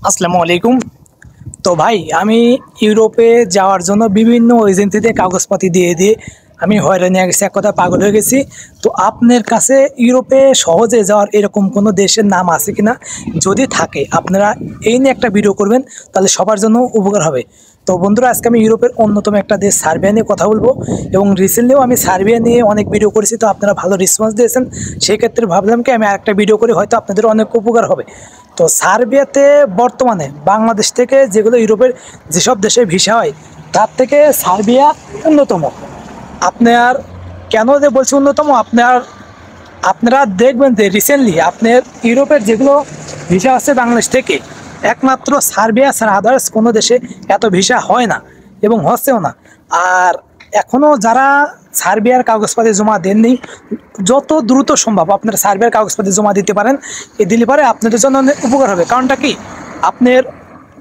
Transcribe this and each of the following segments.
আসসালামু আলাইকুম। তো ভাই আমি ইউরোপে যাওয়ার জন্য বিভিন্ন এজেন্সিতে কাগজপাতি দিয়ে দিয়ে আমি হয়রানি হয়ে গেছি, এক কথা পাগল হয়ে গেছি। তো আপনার কাছে ইউরোপে সহজে যাওয়ার এরকম কোনো দেশের নাম আছে কিনা, যদি থাকে আপনারা এই নিয়ে একটা ভিডিও করবেন, তাহলে সবার জন্য উপকার হবে। তো বন্ধুরা, আজকে আমি ইউরোপের অন্যতম একটা দেশ সার্বিয়া নিয়ে কথা বলবো, এবং রিসেন্টলিও আমি সার্বিয়া নিয়ে অনেক ভিডিও করেছি। তো আপনারা ভালো রেসপন্স দিয়েছেন, সেই ক্ষেত্রে ভাবলাম কি আমি আরেকটা ভিডিও করি, হয়তো আপনাদের অনেক উপকার হবে। তো সার্বিয়াতে বর্তমানে বাংলাদেশ থেকে যেগুলো ইউরোপের যেসব দেশে ভিসা হয়, তার থেকে সার্বিয়া অন্যতম। আপনার কেন যে বলছি অন্যতম, আপনারা দেখবেন যে রিসেন্টলি আপনার ইউরোপের যেগুলো ভিসা আছে বাংলাদেশ থেকে, একমাত্র সার্বিয়া ছাড়া আদার্স কোনো দেশে এত ভিসা হয় না এবং হচ্ছেও না। আর এখনও যারা সার্বিয়ার কাগজপাতি জমা দেননি, যত দ্রুত সম্ভব আপনারা সার্বিয়ার কাগজপাতি জমা দিতে পারেন। এ দিলে পরে আপনাদের জন্য অনেক উপকার হবে। কারণটা কি, আপনার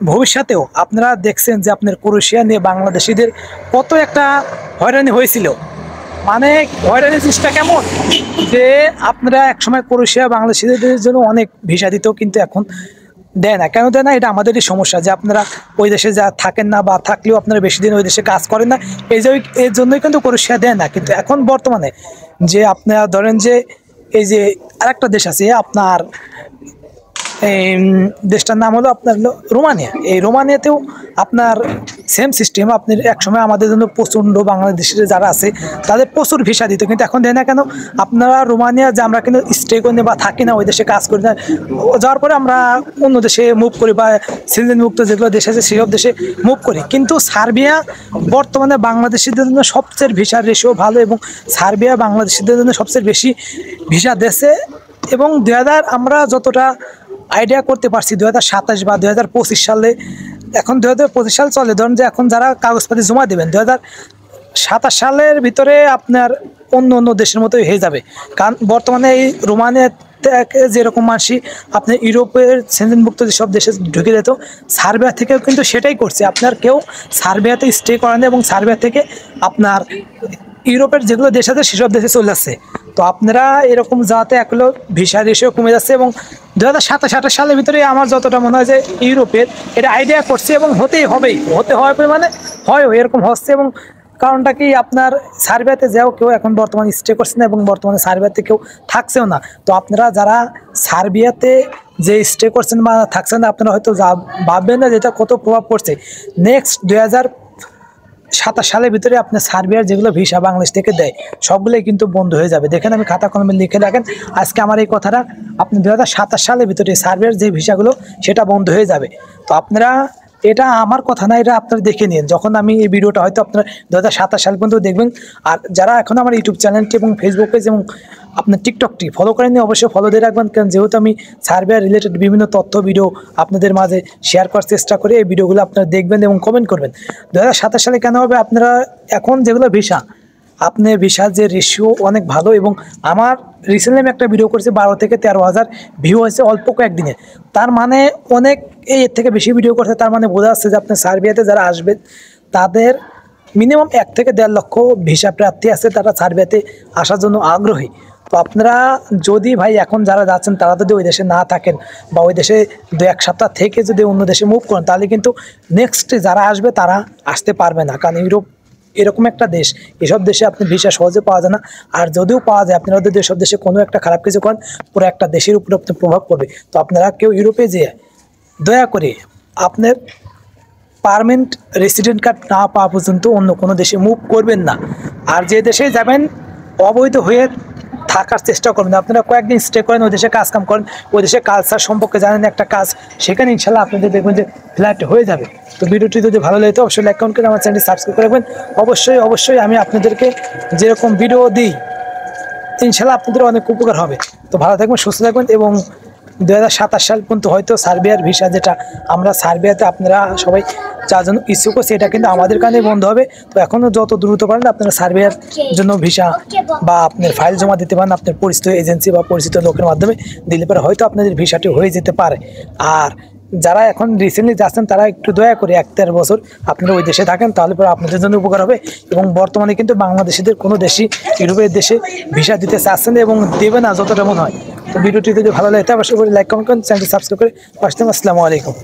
ভবিষ্যতেও আপনারা দেখছেন যে আপনার ক্রোয়েশিয়া নিয়ে বাংলাদেশিদের কত একটা হয়রানি হয়েছিল। মানে হয়রানি জিনিসটা কেমন, যে আপনারা একসময় ক্রোয়েশিয়া বাংলাদেশিদের জন্য অনেক ভিসা দিত, কিন্তু এখন দেয় না। কেন দেয় না, এটা আমাদেরই সমস্যা, যে আপনারা ওই দেশে যা থাকেন না, বা থাকলেও আপনারা বেশি দিন ওই দেশে কাজ করেন না। এর জন্যই কিন্তু ক্রোয়েশিয়া দেয় না। কিন্তু এখন বর্তমানে যে আপনারা ধরেন যে এই যে আরেকটা দেশ আছে আপনার, এই দেশটার নাম হলো আপনার রোমানিয়া। এই রোমানিয়াতেও আপনার সেম সিস্টেম। আপনি একসময় আমাদের জন্য প্রচণ্ড বাংলাদেশের যারা আছে তাদের প্রচুর ভিসা দিত, কিন্তু এখন দেয় না। কেন, আপনারা রোমানিয়া যে আমরা কিন্তু স্টে করি না বা থাকি না, ওই দেশে কাজ করি না, যাওয়ার পরে আমরা অন্য দেশে মুভ করি, বা সিজন মুক্ত যেগুলো দেশ আছে সেসব দেশে মুভ করি। কিন্তু সার্বিয়া বর্তমানে বাংলাদেশিদের জন্য সবচেয়ে ভিসার রেশিও ভালো, এবং সার্বিয়া বাংলাদেশিদের জন্য সবচেয়ে বেশি ভিসা দেশে। এবং আমরা যতটা আইডিয়া করতে পারছি 2027 বা 2025 সালে, এখন 2025 সাল চলে, ধরুন যে এখন যারা কাগজপাতি জমা দেবেন 2027 সালের ভিতরে আপনার অন্য অন্য দেশের মতোই হয়ে যাবে। কারণ বর্তমানে এই রোমানিয়াতে যেরকম মানুষই আপনি ইউরোপের সেনজেনভুক্ত যেসব দেশে ঢুকে যেত, সার্বিয়া থেকেও কিন্তু সেটাই করছে। আপনার কেউ সার্বিয়াতে স্টে করেন, এবং সার্বিয়া থেকে আপনার ইউরোপের যেগুলো দেশ আছে সেসব দেশে চলে যাচ্ছে। তো আপনারা এরকম যাতে একলো ভিসা রেশিও কমে যাচ্ছে, এবং 2027-28 সালের ভিতরে আমার যতটা মনে হয় যে ইউরোপের এটা আইডিয়া করছে, এবং হতে হয় মানে হয় এরকম হচ্ছে। এবং কারণটা কি, আপনার সার্বিয়াতে যাও কেউ এখন বর্তমানে স্টে করছে না, এবং বর্তমানে সার্বিয়াতে কেউ থাকছেও না। তো আপনারা যারা সার্বিয়াতে যে স্টে করছেন বা থাকছেন না, আপনারা হয়তো ভাববেন না যেটা কত প্রভাব পড়ছে। নেক্সট 2027 সালের ভিতরে আপনার সার্বিয়ার যেগুলো ভিসা বাংলাদেশ থেকে দেয় সবগুলোই কিন্তু বন্ধ হয়ে যাবে। দেখেন, আমি খাতা কলমে লিখে রাখেন আজকে আমার এই কথাটা। আপনি 2027 সালের ভিতরে সার্বিয়ার যে ভিসাগুলো সেটা বন্ধ হয়ে যাবে। তো আপনারা, এটা আমার কথা না, এটা আপনারা দেখে নিন। যখন আমি এই ভিডিওটা হয়তো আপনারা 2027 সাল পর্যন্ত দেখবেন। আর যারা এখন আমার ইউটিউব চ্যানেলটি এবং ফেসবুক পেজ এবং আপনার টিকটকটি ফলো করেননি, অবশ্যই ফলো দিয়ে রাখবেন। কারণ যেহেতু আমি সার্বিয়া রিলেটেড বিভিন্ন তথ্য ভিডিও আপনাদের মাঝে শেয়ার করার চেষ্টা করি, এই ভিডিওগুলো আপনারা দেখবেন এবং কমেন্ট করবেন। 2027 সালে কেন হবে, আপনারা এখন যেগুলো ভিসা, আপনার ভিসার যে রেশিও অনেক ভালো। এবং আমার রিসেন্টলি আমি একটা ভিডিও করেছি, 12 থেকে 13 হাজার ভিউ হয়েছে অল্প কয়েকদিনে। তার মানে অনেক এর থেকে বেশি ভিডিও করছে। তার মানে বোঝা যাচ্ছে যে আপনার সার্বিয়াতে যারা আসবেন তাদের মিনিমাম 1 থেকে 1.5 লক্ষ ভিসা প্রার্থী আছে, তারা সার্বিয়াতে আসার জন্য আগ্রহী। তো আপনারা যদি ভাই এখন যারা যাচ্ছেন তারা যদি ওই দেশে না থাকেন, বা ওই দেশে 2-1 সপ্তাহ থেকে যদি অন্য দেশে মুভ করেন, তাহলে কিন্তু নেক্সট যারা আসবে তারা আসতে পারবে না। কারণ ইউরোপ এরকম একটা দেশ, এসব দেশে আপনি ভিসা সহজে পাওয়া যায় না। আর যদিও পাওয়া যায়, আপনারা যদি এসব দেশে কোনো একটা খারাপ কিছু করেন, পুরো একটা দেশের উপরে আপনার প্রভাব পড়বে। তো আপনারা কেউ ইউরোপে যেয়ে দয়া করে আপনার পার্মানেন্ট রেসিডেন্ট কার্ড না পাওয়া পর্যন্ত অন্য কোনো দেশে মুভ করবেন না। আর যে দেশে যাবেন অবৈধ হয়ে থাকার চেষ্টা করবেন। আপনারা কয়েকদিন স্টে করেন, ওই দেশে কাজকাম করেন, ওই দেশে কালচার সম্পর্কে জানেন একটা কাজ, সেখানে ইনশাল্লাহ আপনাদের দেখবেন যে ফ্ল্যাট হয়ে যাবে। তো ভিডিওটি যদি ভালো লাগে অবশ্যই লাইক কমেন্ট করে আমার চ্যানেলটি সাবস্ক্রাইব করে রাখবেন। অবশ্যই আমি আপনাদেরকে যেরকম ভিডিও দিই ইনশাল্লাহ আপনাদের অনেক উপকার হবে। তো ভালো থাকবেন, সুস্থ থাকবেন। এবং 2027 সাল পর্যন্ত হয়তো সার্বিয়ার ভিসা, যেটা আমরা সার্বিয়াতে আপনারা সবাই যার জন্য ইচ্ছুক আছে, এটা কিন্তু আমাদের কারণে বন্ধ হবে। তো এখনও যত দ্রুত পারেন আপনারা সার্বিয়ার জন্য ভিসা বা আপনার ফাইল জমা দিতে পারেন, আপনার পরিচিত এজেন্সি বা পরিচিত লোকের মাধ্যমে দিলে পরে হয়তো আপনাদের ভিসাটি হয়ে যেতে পারে। আর যারা এখন রিসেন্টলি যাচ্ছেন তারা একটু দয়া করে 1-13 বছর আপনারা ওই দেশে থাকেন, তাহলে পরে আপনাদের জন্য উপকার হবে। এবং বর্তমানে কিন্তু বাংলাদেশিদের কোনো দেশই ইউরোপের দেশে ভিসা দিতে চাচ্ছেন এবং দেবে না, যতটা মনে হয়। তো ভিডিওটি যদি ভালো লাগে অবশ্যই লাইক কমেন্ট করেন, চ্যানেলটি সাবস্ক্রাইব করে পাশে থাকুন। আসসালামু আলাইকুম।